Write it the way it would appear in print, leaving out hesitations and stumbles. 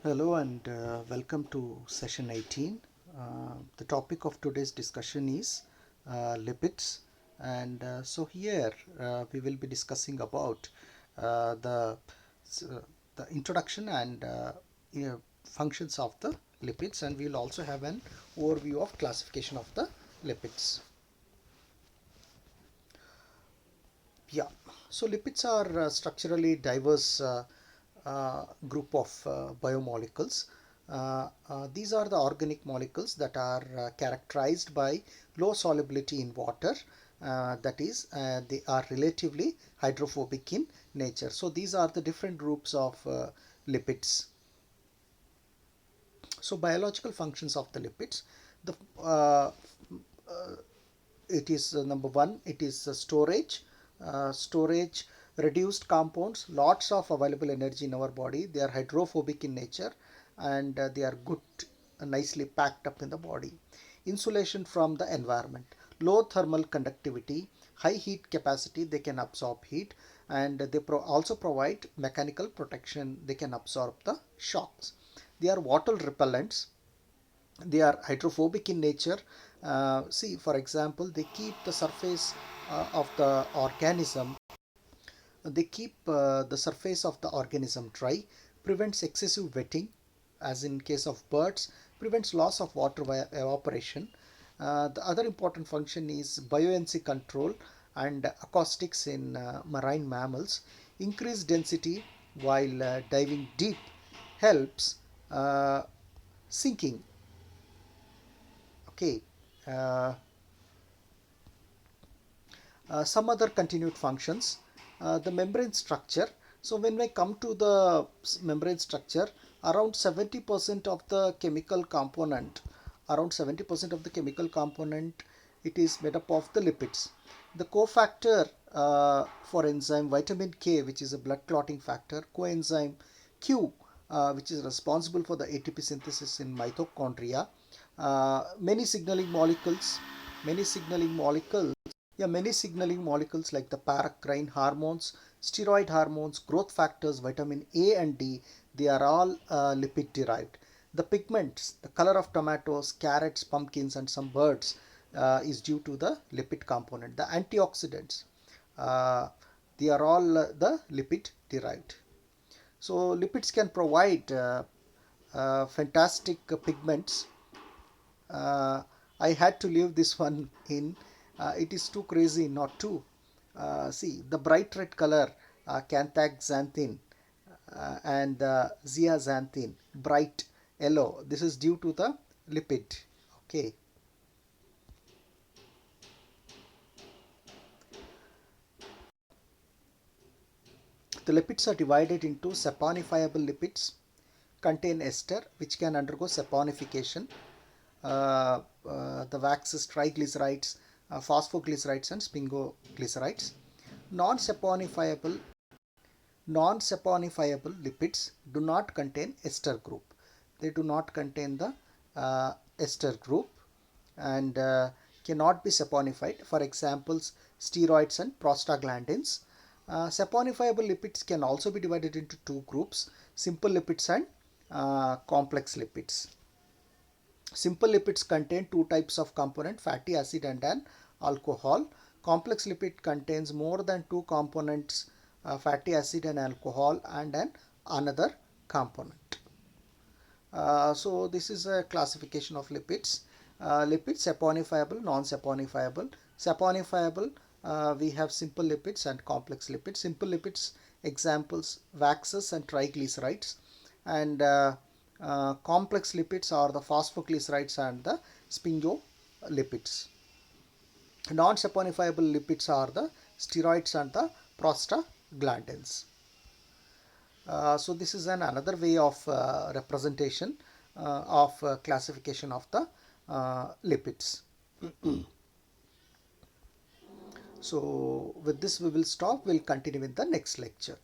Hello and welcome to session 18. The topic of today's discussion is lipids, and here we will be discussing about uh, the uh, the introduction and functions of the lipids, and we will also have an overview of classification of the lipids. Yeah, so lipids are structurally diverse group of biomolecules. These are the organic molecules that are characterized by low solubility in water. That is, they are relatively hydrophobic in nature. So these are the different groups of lipids. So biological functions of the lipids. The it is number one, it is storage reduced compounds, lots of available energy in our body. They are hydrophobic in nature, and they are good, nicely packed up in the body. Insulation from the environment, low thermal conductivity, high heat capacity, they can absorb heat, and they also provide mechanical protection. They can absorb the shocks. They are water repellents. They are hydrophobic in nature. See, for example, they keep the surface of the organism, they keep the surface of the organism dry, prevents excessive wetting, as in case of birds, prevents loss of water via evaporation. The other important function is buoyancy control and acoustics in marine mammals. Increased density while diving deep helps sinking. Okay. Uh, some other continued functions. The membrane structure. So when we come to the membrane structure, around 70% of the chemical component, around 70% of the chemical component, it is made up of the lipids. The cofactor for enzyme vitamin K, which is a blood clotting factor, coenzyme Q, which is responsible for the ATP synthesis in mitochondria, many signaling molecules, many signaling molecules yeah, many signaling molecules like the paracrine hormones, steroid hormones, growth factors, vitamin A and D, they are all lipid derived. The pigments, the color of tomatoes, carrots, pumpkins, and some birds is due to the lipid component. The antioxidants, uh, they are all the lipid derived. So lipids can provide fantastic pigments. uh, I had to leave this one in. It is too crazy not to. See, the bright red color, canthaxanthin and zeaxanthin, bright yellow. This is due to the lipid. Okay. The lipids are divided into saponifiable lipids, contain ester, which can undergo saponification. The waxes, triglycerides, phosphoglycerides, and sphingoglycerides. Non-saponifiable non-saponifiable lipids do not contain ester group. They do not contain the ester group and cannot be saponified. For examples, steroids and prostaglandins. Saponifiable lipids can also be divided into two groups: simple lipids and complex lipids. Simple lipids contain two types of component, fatty acid and an alcohol. Complex lipid contains more than two components, fatty acid and alcohol, and an another component. So this is a classification of lipids. Lipids saponifiable, non-saponifiable. Saponifiable, we have simple lipids and complex lipids. Simple lipids examples waxes and triglycerides, and complex lipids are the phosphoglycerides and the sphingolipids. Non-saponifiable lipids are the steroids and the prostaglandins. So this is another way of representation of classification of the lipids. So with this we will stop. We'll continue with the next lecture.